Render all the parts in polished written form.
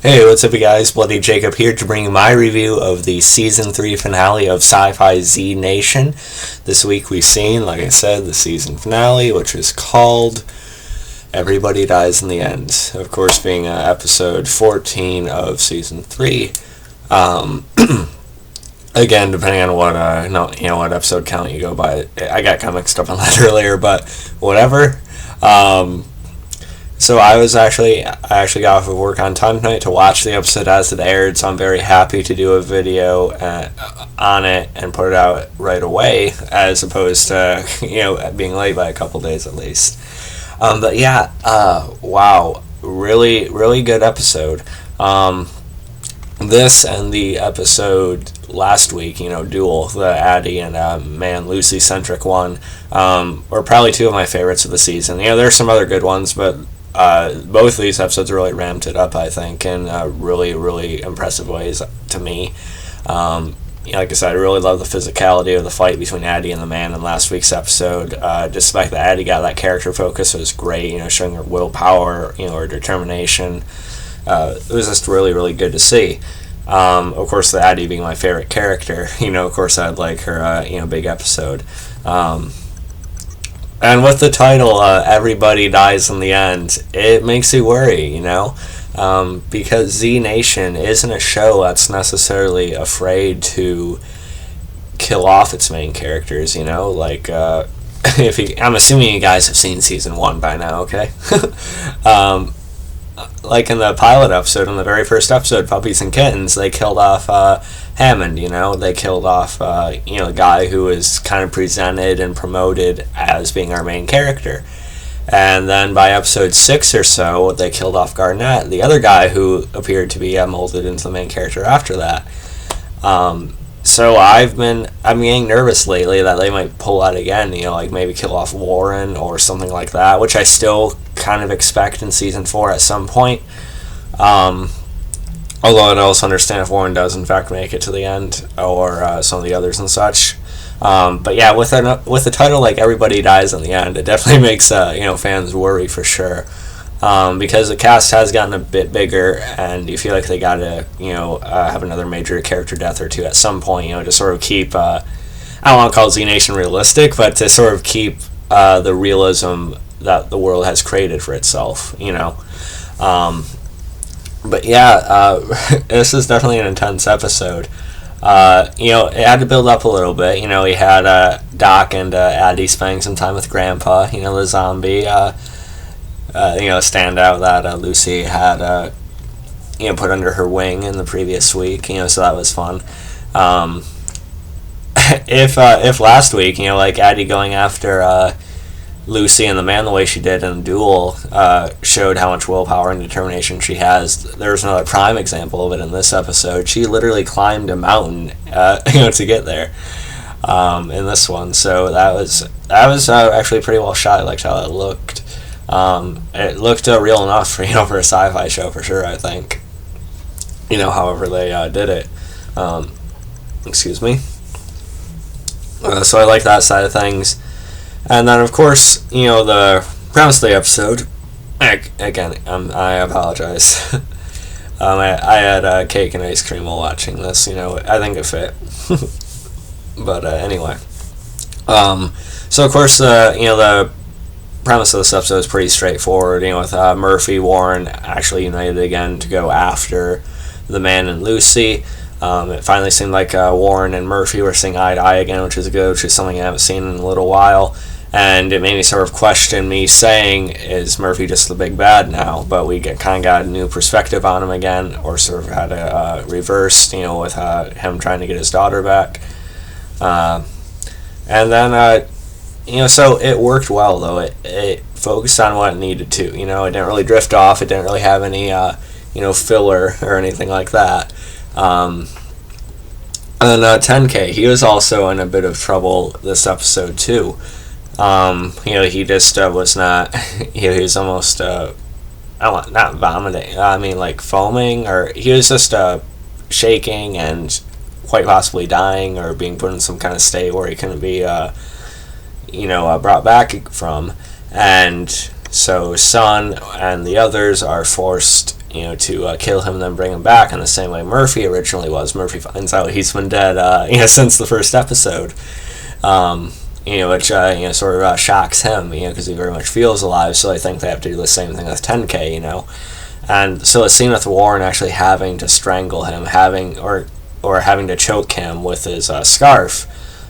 Hey, what's up, you guys? Bloody Jacob here to bring you my review of the Season 3 finale of Syfy Z Nation. This week we've seen, like I said, the season finale, which is called Everybody Dies in the End. Of course, being episode 14 of Season 3. Again, depending on what episode count you go by. I got kind of mixed up on that earlier, but whatever. So I actually got off of work on time tonight to watch the episode as it aired, so I'm very happy to do a video on it and put it out right away, as opposed to, being late by a couple days at least. But yeah, wow, really, really good episode. This and the episode last week, Duel, the Addy and Lucy centric one, were probably two of my favorites of the season. There's some other good ones, but both of these episodes really ramped it up, I think, in really, really impressive ways to me. Like I said, I really love the physicality of the fight between Addy and the man in last week's episode. Just the fact that Addy got that character focus was great, showing her willpower, her determination. It was just really, really good to see. Of course, the Addy being my favorite character, of course I'd like her, big episode. And with the title, Everybody Dies in the End, it makes you worry, because Z Nation isn't a show that's necessarily afraid to kill off its main characters, like, I'm assuming you guys have seen season 1 by now, okay? Like in the pilot episode, in the very first episode, Puppies and Kittens, they killed off Hammond, they killed off, the guy who was kind of presented and promoted as being our main character. And then by episode 6 or so, they killed off Garnett, the other guy who appeared to be molded into the main character after that. So I'm getting nervous lately that they might pull out again, like maybe kill off Warren or something like that, which I still kind of expect in season 4 at some point. Although I'd also understand if Warren does in fact make it to the end, or some of the others and such. But yeah, with the title like Everybody Dies in the End, it definitely makes fans worry for sure. Because the cast has gotten a bit bigger, and you feel like they gotta, have another major character death or two at some point, to sort of keep, I don't want to call Z Nation realistic, but to sort of keep the realism that the world has created for itself, But yeah, this is definitely an intense episode. It had to build up a little bit. We had Doc and Addy spending some time with Grandpa, the zombie. Standout that Lucy had, put under her wing in the previous week, so that was fun. If last week, like Addy going after Lucy and the man the way she did in Duel showed how much willpower and determination she has, there's another prime example of it in this episode. She literally climbed a mountain, to get there. In this one, so that was actually pretty well shot. I liked how it looked. It looked real enough for for a sci-fi show for sure, I think. However they did it. Excuse me. So I like that side of things. And then of course, the premise of the episode. I apologize. I had cake and ice cream while watching this. I think it fit. But anyway. So of course, the premise of this episode is pretty straightforward, with Murphy, Warren actually united again to go after the man and Lucy. It finally seemed like Warren and Murphy were seeing eye to eye again, which is good, which is something I haven't seen in a little while, and it made me sort of question me saying, is Murphy just the big bad now? But we kind of got a new perspective on him again, or sort of had a reverse, with him trying to get his daughter back. And then so it worked well, though. It focused on what it needed to. It didn't really drift off. It didn't really have any, filler or anything like that. And 10K, he was also in a bit of trouble this episode, too. He just was not, he was almost, not vomiting, like foaming, or he was just shaking and quite possibly dying or being put in some kind of state where he couldn't be brought back from. And so Sun and the others are forced to kill him and then bring him back in the same way Murphy originally was. Murphy finds out he's been dead, since the first episode, which sort of shocks him, because he very much feels alive. So I think they have to do the same thing with 10K, and so a scene with Warren actually having to strangle him, or having to choke him with his scarf.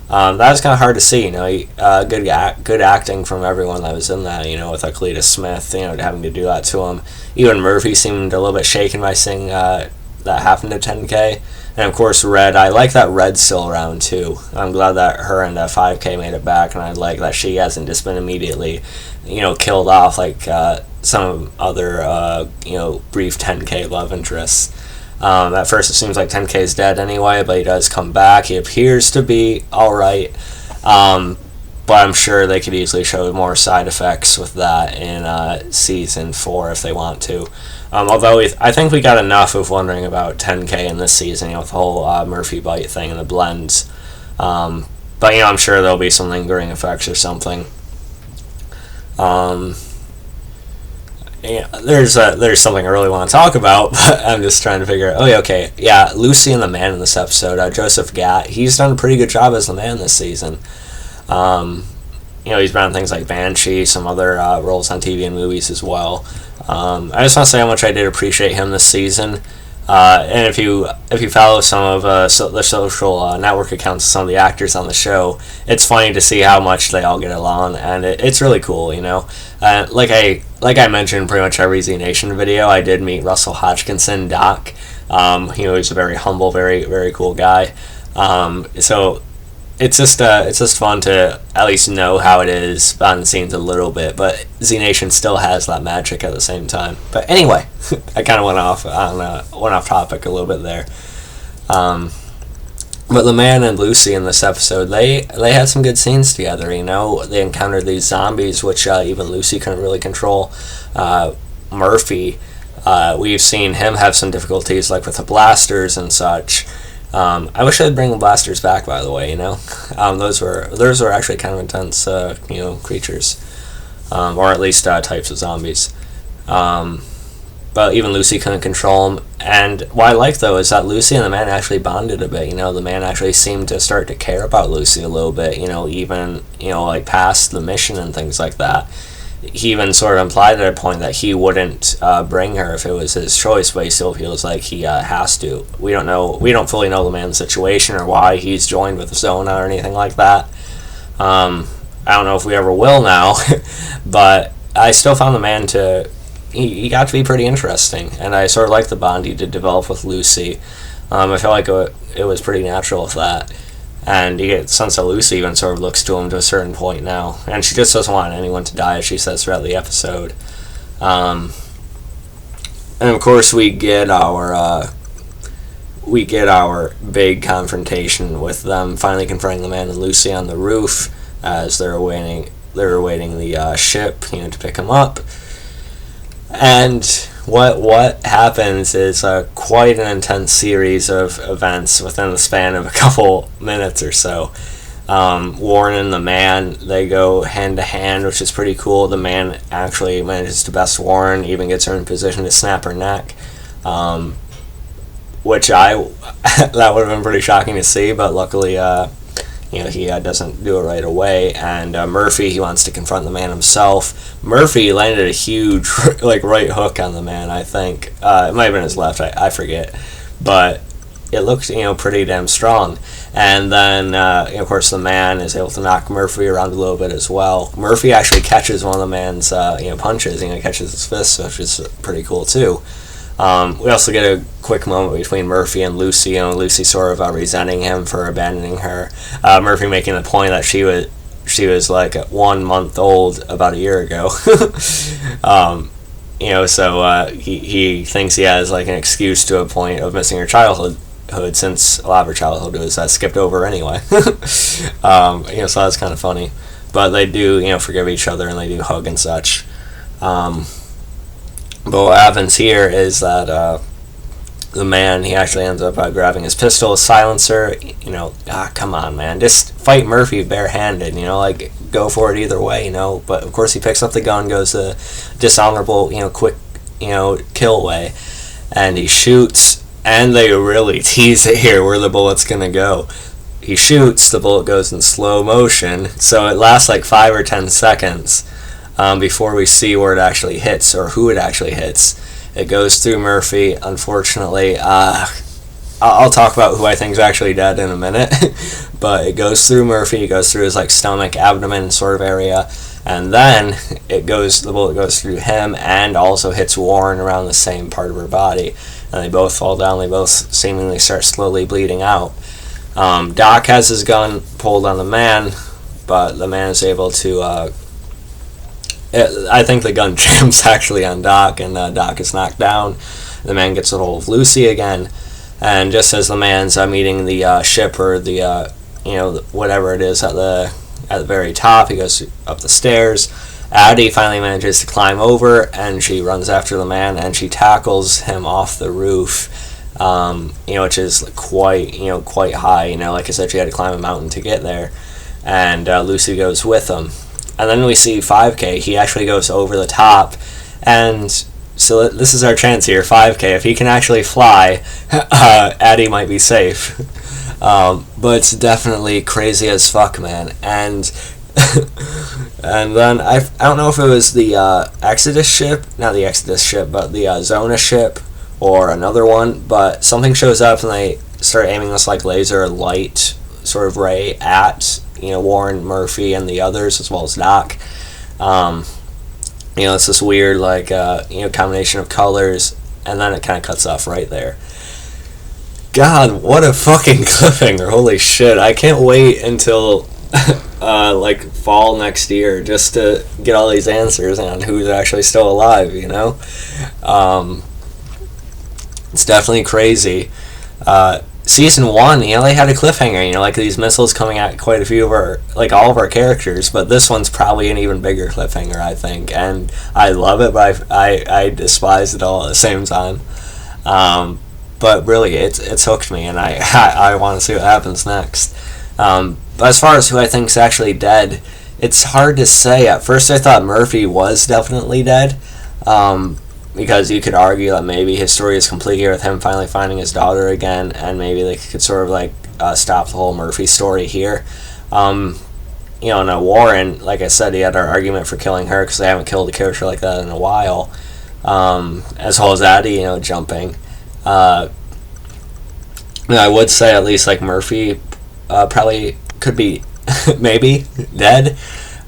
That was kind of hard to see, good acting from everyone that was in that, with Cletus Smith, having to do that to him. Even Murphy seemed a little bit shaken by seeing that happened to 10K. And of course, Red, I like that Red's still around too. I'm glad that her and 5K made it back, and I like that she hasn't just been immediately, killed off like some other, brief 10K love interests. At first it seems like 10K is dead anyway, but he does come back. He appears to be alright, but I'm sure they could easily show more side effects with that in season 4 if they want to. Although I think we got enough of wondering about 10K in this season, with the whole Murphy bite thing and the blends. But I'm sure there'll be some lingering effects or something. There's something I really want to talk about, but I'm just trying to figure out. Okay. Yeah, Lucy and the Man in this episode, Joseph Gatt, he's done a pretty good job as the Man this season. He's been on things like Banshee, some other roles on TV and movies as well. I just want to say how much I did appreciate him this season. And if you follow some of the social network accounts of some of the actors on the show, it's funny to see how much they all get along, and it's really cool, Like I mentioned pretty much every Z Nation video, I did meet Russell Hodgkinson, Doc. He's a very humble, very, very cool guy. So it's just fun to at least know how it is behind the scenes a little bit, but Z Nation still has that magic at the same time. But anyway, I kind of went off topic a little bit there. But the Man and Lucy in this episode, they had some good scenes together. They encountered these zombies, which even Lucy couldn't really control. Murphy, we've seen him have some difficulties, like with the blasters and such. I wish I'd bring the blasters back, by the way, those were actually kind of intense, creatures, or at least types of zombies. But even Lucy couldn't control them, and what I like, though, is that Lucy and the Man actually bonded a bit. The Man actually seemed to start to care about Lucy a little bit, even, like past the mission and things like that. He even sort of implied at a point that he wouldn't bring her if it was his choice, but he still feels like he has to. We don't fully know the Man's situation or why he's joined with Zona or anything like that. I don't know if we ever will now, but I still found the Man he got to be pretty interesting, and I sort of like the bond he did develop with Lucy. I feel like it was pretty natural with that. And you get the sense that Lucy even sort of looks to him to a certain point now. And she just doesn't want anyone to die, as she says throughout the episode. And of course we get our big confrontation with them finally confronting the Man and Lucy on the roof as they're awaiting the ship, to pick him up. And what happens is quite an intense series of events within the span of a couple minutes or so. Warren and the Man, they go hand to hand, which is pretty cool. The Man actually manages to best Warren, even gets her in position to snap her neck, which that would have been pretty shocking to see, but luckily he doesn't do it right away. And Murphy, he wants to confront the Man himself. Murphy landed a huge right hook on the Man, I think. It might have been his left, I forget. But it looked pretty damn strong. And then of course the Man is able to knock Murphy around a little bit as well. Murphy actually catches one of the Man's punches, catches his fist, which is pretty cool too. We also get a quick moment between Murphy and Lucy. Lucy sort of resenting him for abandoning her. Murphy making the point that she was like 1 month old about a year ago. So he thinks he has like an excuse to a point of missing her childhood, since a lot of her childhood was skipped over anyway. So that's kind of funny. But they do forgive each other, and they do hug and such. But what happens here is that the Man, he actually ends up grabbing his pistol, his silencer. Come on, man, just fight Murphy barehanded. Go for it either way. But of course he picks up the gun, goes the dishonorable, quick kill way, and he shoots, and they really tease it here where the bullet's gonna go. He shoots, the bullet goes in slow motion, so it lasts like 5 or 10 seconds before we see where it actually hits or who it actually hits. It goes through Murphy. Unfortunately, I'll talk about who I think is actually dead in a minute, but it goes through Murphy. It goes through his like stomach, abdomen sort of area, and then the bullet goes through him and also hits Warren around the same part of her body, and they both fall down. They both seemingly start slowly bleeding out. Doc has his gun pulled on the man, but the man is able to. I think the gun jams actually on Doc, and Doc is knocked down. The man gets a hold of Lucy again, and just as the man's meeting the ship or the whatever it is at the very top, he goes up the stairs. Addy finally manages to climb over, and she runs after the man, and she tackles him off the roof. Which is quite high. Like I said, she had to climb a mountain to get there, and Lucy goes with him. And then we see 5K. He actually goes over the top, and so this is our chance here. 5K, if he can actually fly, Addy might be safe. But it's definitely crazy as fuck, man. And and then I don't know if it was the Exodus ship, not the Exodus ship, but the Zona ship, or another one, but something shows up and they start aiming this like laser light sort of ray at Warren, Murphy, and the others, as well as Doc. It's this weird like combination of colors, and then it kind of cuts off right there. God, what a fucking cliffhanger! Holy shit! I can't wait until like fall next year just to get all these answers on who's actually still alive. It's definitely crazy. Season 1, they had a cliffhanger, like these missiles coming at quite a few of all of our characters, but this one's probably an even bigger cliffhanger, I think, and I love it, but I despise it all at the same time. But really, it's hooked me, and I want to see what happens next. But as far as who I think is actually dead, it's hard to say. At first I thought Murphy was definitely dead, because you could argue that maybe his story is complete here with him finally finding his daughter again, and maybe they could sort of stop the whole Murphy story here. Now Warren, like I said, he had our argument for killing her because they haven't killed a character like that in a while, as well as Addy, jumping. I would say at least like Murphy probably could be maybe dead,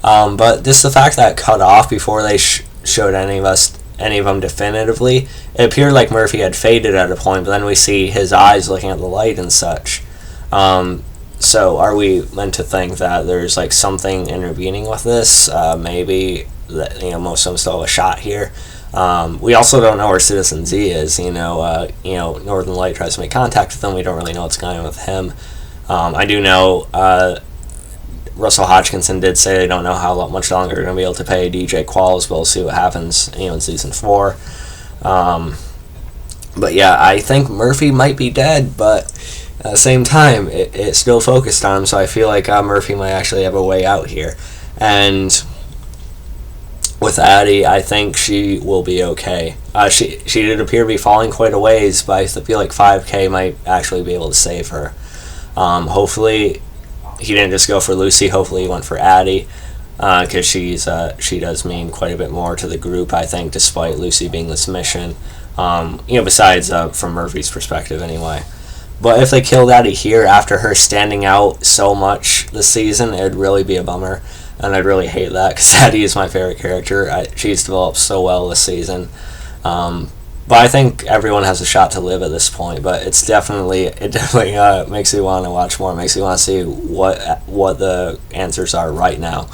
but just the fact that it cut off before they showed any of them definitively, it appeared like Murphy had faded at a point, but then we see his eyes looking at the light and such. So are we meant to think that there's like something intervening with this? Maybe that most of them still have a shot here. We also don't know where Citizen Z is. Northern Light tries to make contact with them. We don't really know what's going on with him. I do know Russell Hodgkinson did say they don't know how much longer they're going to be able to pay DJ Qualls. We'll see what happens in season 4. But yeah, I think Murphy might be dead, but at the same time, it's still focused on him, so I feel like Murphy might actually have a way out here. And with Addy, I think she will be okay. She did appear to be falling quite a ways, but I feel like 5K might actually be able to save her. Hopefully he didn't just go for Lucy. Hopefully he went for Addy, because she does mean quite a bit more to the group, I think, despite Lucy being this mission. Besides from Murphy's perspective anyway. But if they killed Addy here after her standing out so much this season, it would really be a bummer, and I'd really hate that because Addy is my favorite character. She's developed so well this season. But I think everyone has a shot to live at this point. But it definitely makes me want to watch more. It makes me want to see what the answers are right now.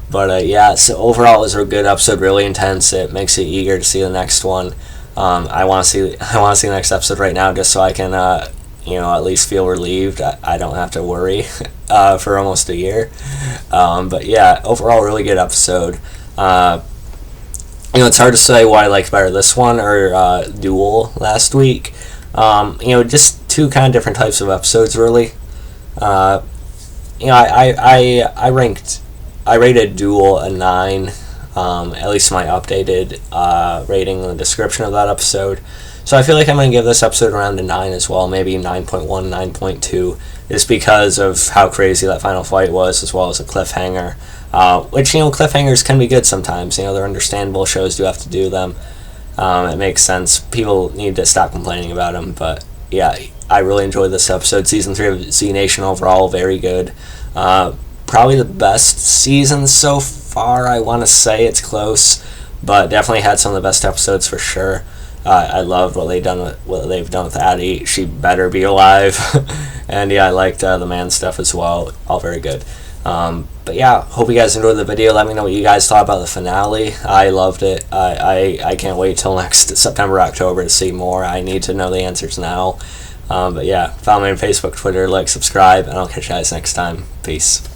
But yeah, so overall it was a good episode, really intense. It makes you eager to see the next one. I want to see the next episode right now, just so I can at least feel relieved. I don't have to worry for almost a year. But yeah, overall really good episode. It's hard to say what I liked better, this one or Duel last week. Just two kind of different types of episodes, really. I rated Duel a 9 at least my updated rating in the description of that episode. So I feel like I'm going to give this episode around a 9 as well, maybe 9.1, 9.2, just because of how crazy that final fight was, as well as a cliffhanger. Which, cliffhangers can be good sometimes. They're understandable. Shows do have to do them. It makes sense. People need to stop complaining about them. But, yeah, I really enjoyed this episode. Season 3 of Z Nation overall, very good. Probably the best season so far. I want to say it's close, but definitely had some of the best episodes for sure. I love what they've done with Addy. She better be alive. And yeah, I liked the man stuff as well. All very good. But yeah, hope you guys enjoyed the video. Let me know what you guys thought about the finale. I loved it. I can't wait till next September, October to see more. I need to know the answers now. But yeah, follow me on Facebook, Twitter, like, subscribe, and I'll catch you guys next time. Peace.